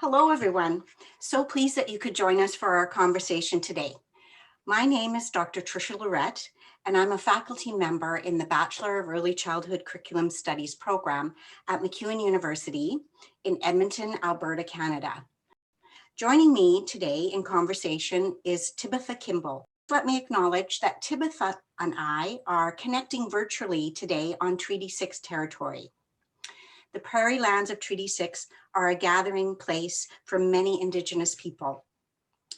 Hello, everyone. So pleased that you could join us for our conversation today. My name is Dr. Tricia Lorette, and I'm a faculty member in the Bachelor of Early Childhood Curriculum Studies program at MacEwan University in Edmonton, Alberta, Canada. Joining me today in conversation is Tibitha Kimball. Let me acknowledge that Tibitha and I are connecting virtually today on Treaty 6 territory. The prairie lands of Treaty 6 are a gathering place for many Indigenous people.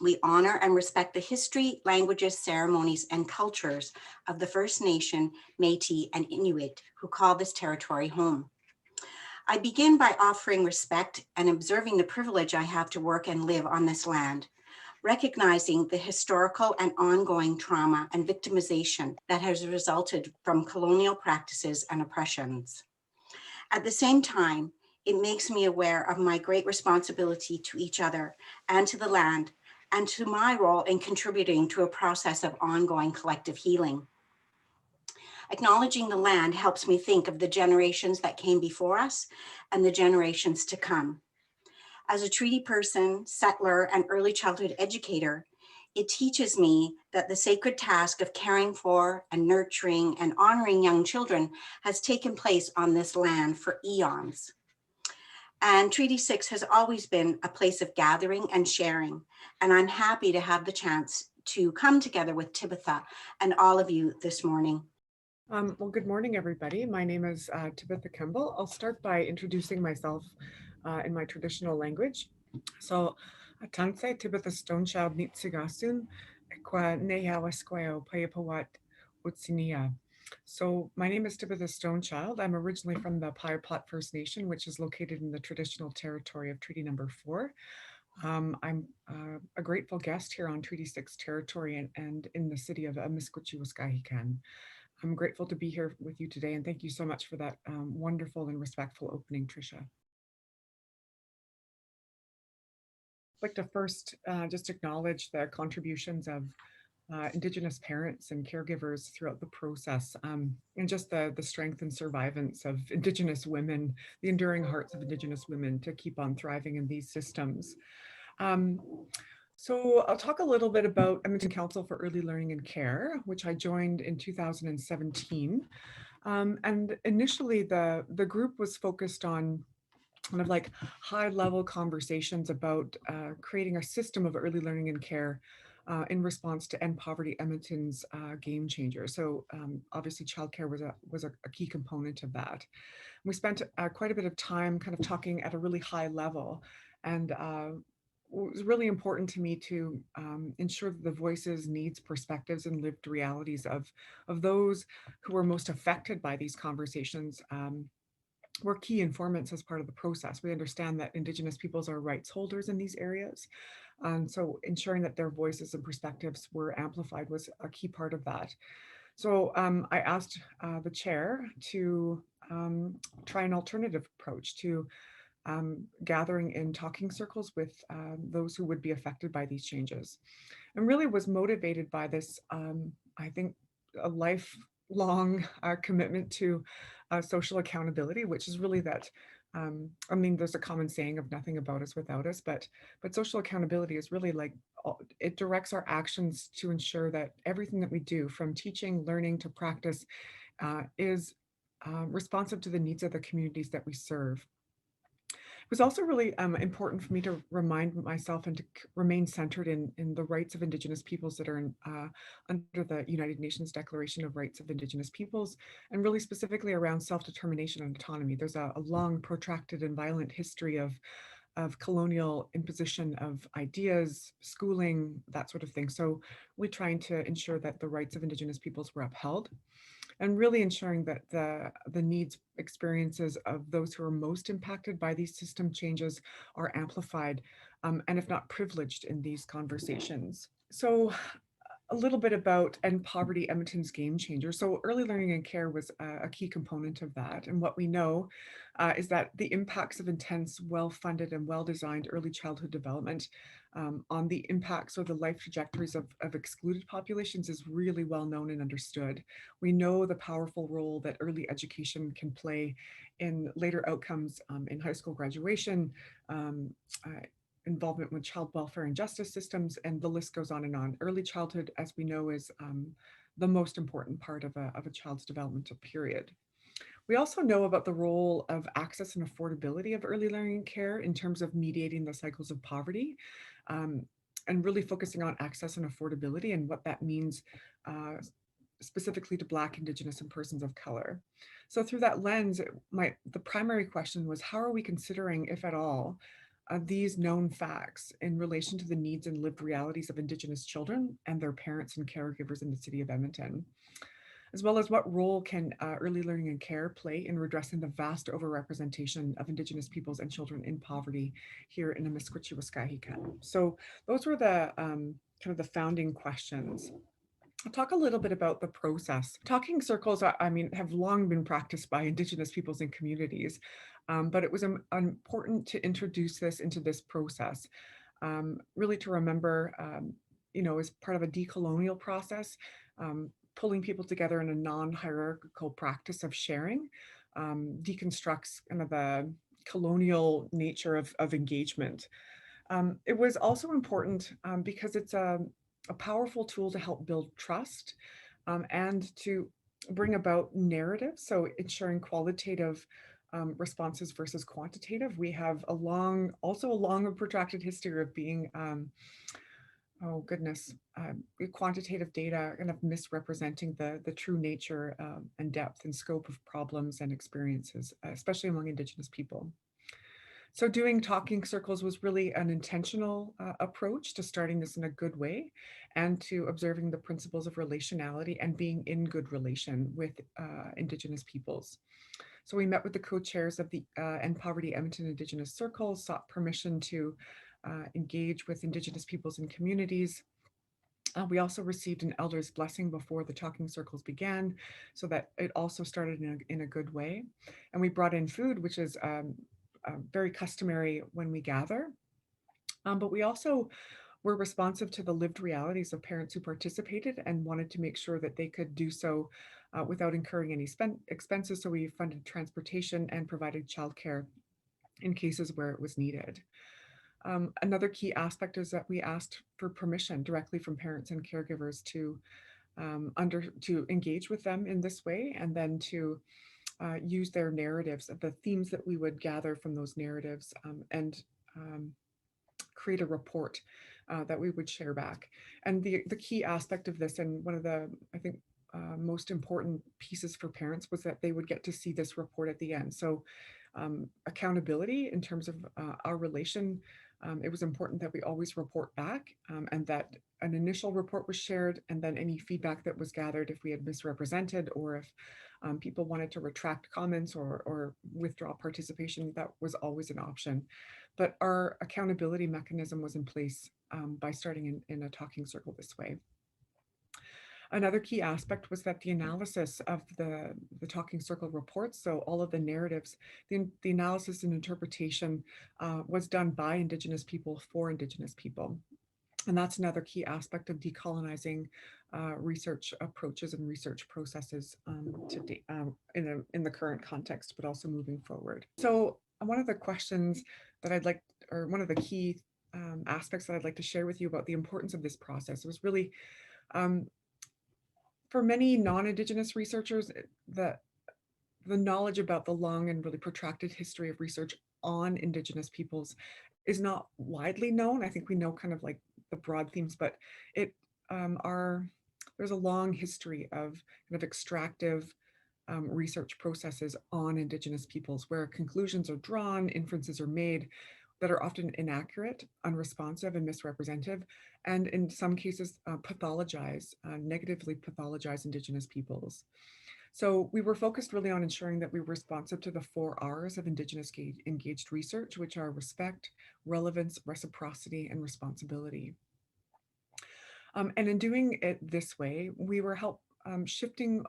We honor and respect the history, languages, ceremonies, and cultures of the First Nation, Métis, and Inuit who call this territory home. I begin by offering respect and observing the privilege I have to work and live on this land, recognizing the historical and ongoing trauma and victimization that has resulted from colonial practices and oppressions. At the same time, it makes me aware of my great responsibility to each other and to the land, and to my role in contributing to a process of ongoing collective healing. Acknowledging the land helps me think of the generations that came before us and the generations to come. As a treaty person, settler, and early childhood educator, it teaches me that the sacred task of caring for and nurturing and honoring young children has taken place on this land for eons. And Treaty 6 has always been a place of gathering and sharing, and I'm happy to have the chance to come together with Tibitha and all of you this morning. Well, good morning, everybody. My name is Tibitha Kemble. I'll start by introducing myself in my traditional language. So, Tanse Tibitha Stonechild Nitsigasun, Ekwa Nehawasqueo Payapawat Utsinia. So, my name is Tibitha Stonechild. I'm originally from the Pire Plot First Nation, which is located in the traditional territory of Treaty Number 4. I'm a grateful guest here on Treaty 6 territory and in the city of Amiskwichiwaskahikan. I'm grateful to be here with you today, and thank you so much for that wonderful and respectful opening, Tricia. I'd like to first just acknowledge the contributions of Indigenous parents and caregivers throughout the process, and just the strength and survivance of Indigenous women, the enduring hearts of Indigenous women to keep on thriving in these systems. So I'll talk a little bit about Edmonton Council for Early Learning and Care, which I joined in 2017. And initially the group was focused on kind of like high level conversations about creating a system of early learning and care in response to End Poverty Edmonton's game changer. So obviously childcare was a key component of that. We spent quite a bit of time kind of talking at a really high level, and it was really important to me to ensure that the voices, needs, perspectives, and lived realities of those who were most affected by these conversations were key informants as part of the process. We understand that Indigenous peoples are rights holders in these areas. And so ensuring that their voices and perspectives were amplified was a key part of that. So I asked the chair to try an alternative approach to gathering in talking circles with those who would be affected by these changes, and really was motivated by this, I think, a lifelong commitment to social accountability, which is really that, I mean, there's a common saying of nothing about us without us, but social accountability is really like, it directs our actions to ensure that everything that we do, from teaching, learning to practice, is responsive to the needs of the communities that we serve. It was also really important for me to remind myself and to remain centered in the rights of Indigenous peoples that are under the United Nations Declaration of Rights of Indigenous Peoples, and really specifically around self-determination and autonomy. There's a long, protracted, and violent history of colonial imposition of ideas, schooling, that sort of thing. So we're trying to ensure that the rights of Indigenous peoples were upheld, and really ensuring that the needs, experiences of those who are most impacted by these system changes are amplified, and if not privileged in these conversations. So a little bit about End Poverty, Edmonton's Game Changer. So early learning and care was a key component of that. And what we know is that the impacts of intense, well-funded and well-designed early childhood development on the impacts or the life trajectories of excluded populations is really well known and understood. We know the powerful role that early education can play in later outcomes in high school graduation, um, uh, involvement with child welfare and justice systems, and the list goes on and on. Early childhood, as we know, is the most important part of a child's developmental period. We also know about the role of access and affordability of early learning and care in terms of mediating the cycles of poverty, um, and really focusing on access and affordability and what that means uh, specifically to Black, Indigenous, and persons of color. So through that lens, the primary question was, how are we considering, if at all, these known facts in relation to the needs and lived realities of Indigenous children and their parents and caregivers in the city of Edmonton, as well as what role can early learning and care play in redressing the vast overrepresentation of Indigenous peoples and children in poverty here in Amiskwichiwaskahikan. So those were the kind of the founding questions. I'll talk a little bit about the process. Talking circles, I mean, have long been practiced by Indigenous peoples and communities, but it was important to introduce this into this process, really to remember, as part of a decolonial process, pulling people together in a non-hierarchical practice of sharing, deconstructs kind of the colonial nature of engagement. It was also important because it's a powerful tool to help build trust and to bring about narrative. So ensuring qualitative responses versus quantitative. We have also a long and protracted history of being, oh goodness, quantitative data kind of misrepresenting the true nature and depth and scope of problems and experiences, especially among Indigenous people. So doing talking circles was really an intentional approach to starting this in a good way and to observing the principles of relationality and being in good relation with Indigenous peoples. So we met with the co-chairs of the End Poverty Edmonton Indigenous Circles, sought permission to engage with Indigenous peoples and communities. We also received an elder's blessing before the talking circles began, so that it also started in a good way. And we brought in food, which is very customary when we gather. But we also were responsive to the lived realities of parents who participated and wanted to make sure that they could do so without incurring any expenses. So we funded transportation and provided childcare in cases where it was needed. Another key aspect is that we asked for permission directly from parents and caregivers to engage with them in this way, and then to use their narratives, the themes that we would gather from those narratives, and create a report that we would share back. And the key aspect of this, and one of the, I think, most important pieces for parents, was that they would get to see this report at the end. So accountability in terms of our relation, it was important that we always report back, and that an initial report was shared, and then any feedback that was gathered, if we had misrepresented or if people wanted to retract comments or withdraw participation, that was always an option. But our accountability mechanism was in place by starting in a talking circle this way. Another key aspect was that the analysis of the talking circle reports, so all of the narratives, the analysis and interpretation was done by Indigenous people for Indigenous people. And that's another key aspect of decolonizing research approaches and research processes in the current context, but also moving forward. So one of the questions that one of the key aspects that I'd like to share with you about the importance of this process was really, for many non-Indigenous researchers, the knowledge about the long and really protracted history of research on Indigenous peoples is not widely known. I think we know kind of like the broad themes, but there's a long history of kind of extractive research processes on Indigenous peoples, where conclusions are drawn, inferences are made that are often inaccurate, unresponsive, and misrepresentative, and in some cases negatively pathologize Indigenous peoples. So we were focused really on ensuring that we were responsive to the 4 R's of Indigenous engaged research, which are respect, relevance, reciprocity, and responsibility. And in doing it this way, we were shifting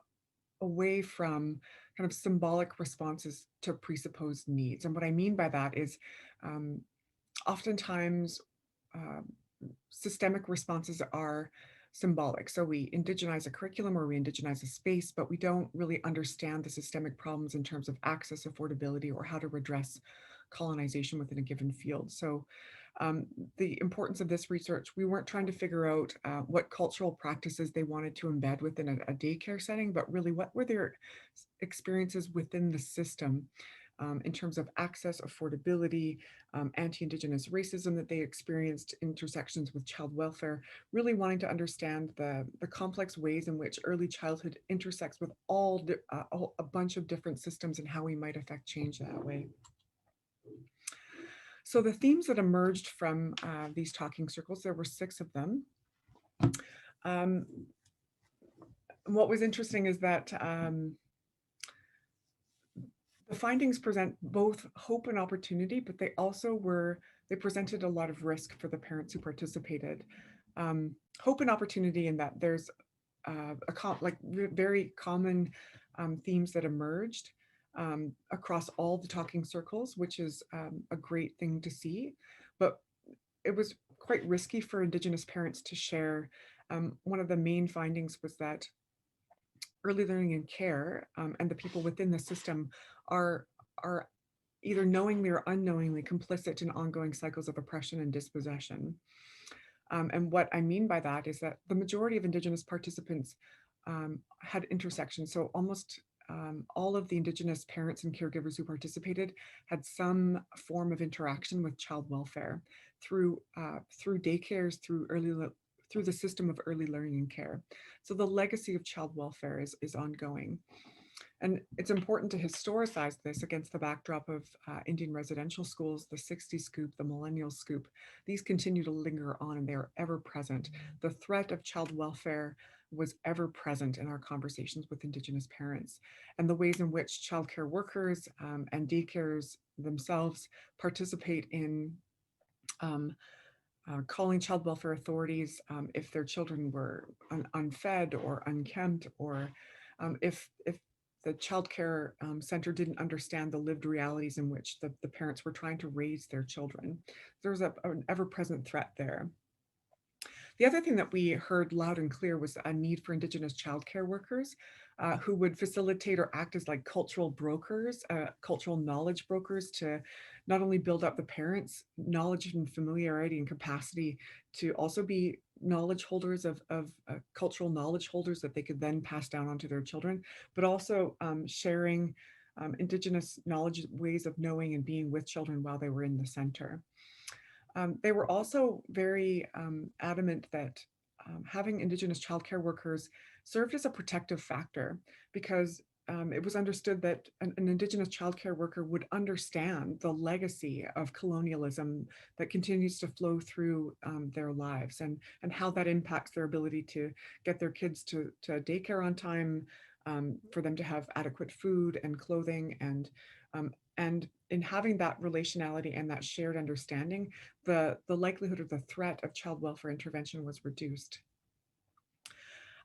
away from kind of symbolic responses to presupposed needs. And what I mean by that is um, oftentimes uh, systemic responses are symbolic. So we indigenize a curriculum or we indigenize a space, but we don't really understand the systemic problems in terms of access, affordability, or how to redress colonization within a given field. So um, the importance of this research, we weren't trying to figure out what cultural practices they wanted to embed within a daycare setting, but really what were their experiences within the system in terms of access, affordability, anti-Indigenous racism that they experienced, intersections with child welfare, really wanting to understand the complex ways in which early childhood intersects with a bunch of different systems and how we might affect change that way. So the themes that emerged from these talking circles, there were 6 of them. What was interesting is that the findings present both hope and opportunity, but they presented a lot of risk for the parents who participated. Hope and opportunity in that there's very common themes that emerged across all the talking circles, which is a great thing to see. But it was quite risky for Indigenous parents to share. One of the main findings was that early learning and care and the people within the system are either knowingly or unknowingly complicit in ongoing cycles of oppression and dispossession. And what I mean by that is that the majority of Indigenous participants had intersections. So almost all of the Indigenous parents and caregivers who participated had some form of interaction with child welfare through daycares, through the system of early learning and care. So the legacy of child welfare is ongoing. And it's important to historicize this against the backdrop of Indian residential schools, the 60s scoop, the millennial scoop. These continue to linger on and they are ever present. The threat of child welfare was ever present in our conversations with Indigenous parents, and the ways in which childcare workers and daycares themselves participate in calling child welfare authorities if their children were unfed or unkempt, or if the child care center didn't understand the lived realities in which the parents were trying to raise their children. There was an ever-present threat there. The other thing that we heard loud and clear was a need for Indigenous childcare workers who would facilitate or act as like cultural brokers, cultural knowledge brokers, to not only build up the parents' knowledge and familiarity and capacity to also be knowledge holders of cultural knowledge holders that they could then pass down onto their children, but also sharing Indigenous knowledge, ways of knowing and being with children while they were in the center. They were also very adamant that having Indigenous childcare workers served as a protective factor, because it was understood that an Indigenous childcare worker would understand the legacy of colonialism that continues to flow through their lives, and how that impacts their ability to get their kids to daycare on time, for them to have adequate food and clothing, and in having that relationality and that shared understanding, the likelihood of the threat of child welfare intervention was reduced.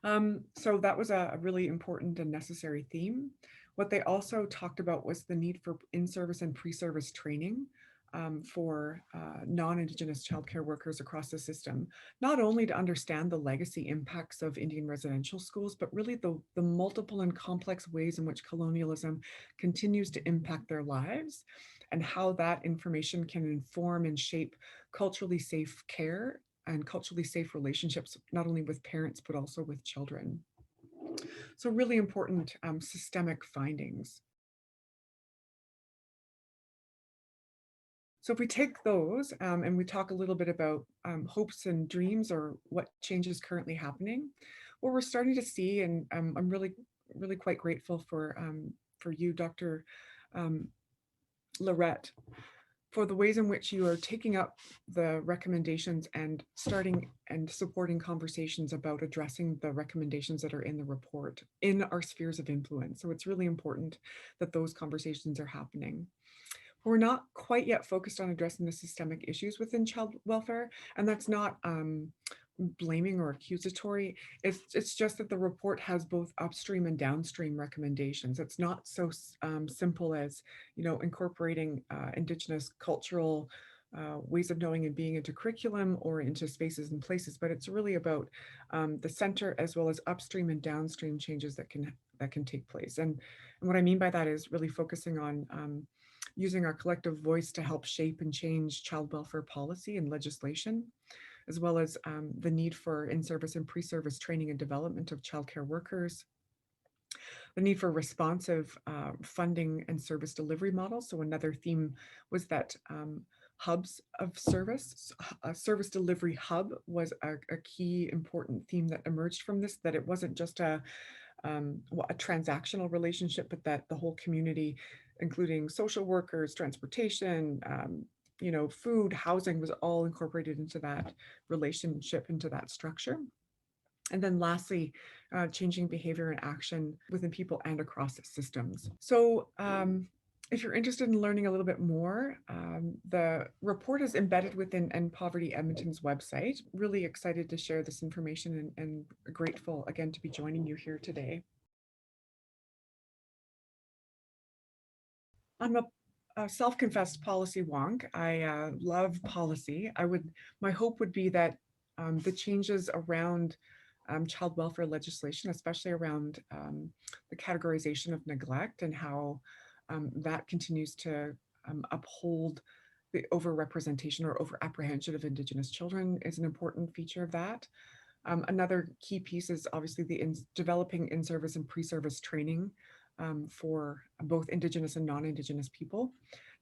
So that was a really important and necessary theme. What they also talked about was the need for in-service and pre-service training for non-Indigenous childcare workers across the system, not only to understand the legacy impacts of Indian residential schools, but really the multiple and complex ways in which colonialism continues to impact their lives, and how that information can inform and shape culturally safe care and culturally safe relationships, not only with parents, but also with children. So really important systemic findings. So if we take those and we talk a little bit about hopes and dreams, or what change is currently happening, what we're starting to see, and I'm really quite grateful for you, Dr. Lorette, for the ways in which you are taking up the recommendations and starting and supporting conversations about addressing the recommendations that are in the report in our spheres of influence. So it's really important that those conversations are happening. We're not quite yet focused on addressing the systemic issues within child welfare, and that's not blaming or accusatory. It's just that the report has both upstream and downstream recommendations. It's not so simple as, incorporating Indigenous cultural ways of knowing and being into curriculum or into spaces and places, but it's really about the center as well as upstream and downstream changes that can take place. And what I mean by that is really focusing on using our collective voice to help shape and change child welfare policy and legislation, as well as the need for in-service and pre-service training and development of childcare workers, the need for responsive funding and service delivery models. So another theme was that hubs of service, a service delivery hub was a key important theme that emerged from this, that it wasn't just a transactional relationship, but that the whole community, including social workers, transportation, food, housing, was all incorporated into that relationship, into that structure. And then lastly, changing behavior and action within people and across systems. So if you're interested in learning a little bit more, the report is embedded within End Poverty Edmonton's website. Really excited to share this information and grateful again to be joining you here today. I'm a self-confessed policy wonk. I love policy. My hope would be that the changes around child welfare legislation, especially around the categorization of neglect and how that continues to uphold the overrepresentation or overapprehension of Indigenous children, is an important feature of that. Another key piece is obviously developing in-service and pre-service training for both Indigenous and non-Indigenous people,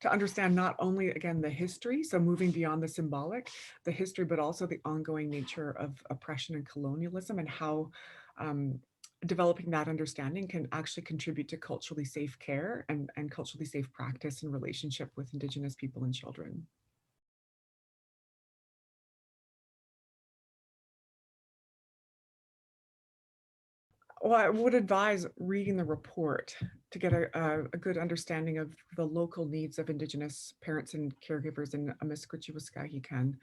to understand not only, again, the history, so moving beyond the symbolic, the history, but also the ongoing nature of oppression and colonialism, and how developing that understanding can actually contribute to culturally safe care and culturally safe practice in relationship with Indigenous people and children. Well, I would advise reading the report to get a good understanding of the local needs of Indigenous parents and caregivers in Amiskwichiwaskahikan.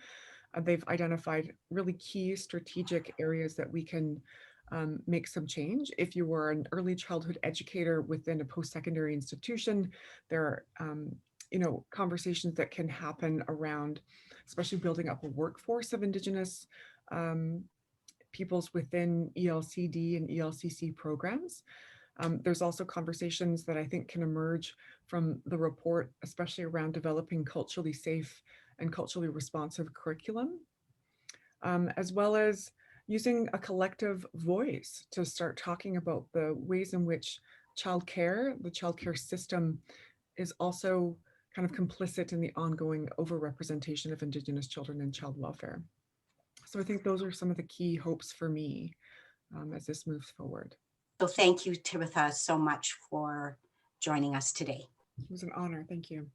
They've identified really key strategic areas that we can make some change. If you were an early childhood educator within a post-secondary institution, there are conversations that can happen around, especially building up a workforce of Indigenous peoples within ELCD and ELCC programs. There's also conversations that I think can emerge from the report, especially around developing culturally safe and culturally responsive curriculum, as well as using a collective voice to start talking about the ways in which the childcare system, is also kind of complicit in the ongoing overrepresentation of Indigenous children and child welfare. So I think those are some of the key hopes for me as this moves forward. So thank you, Tabitha, so much for joining us today. It was an honor. Thank you.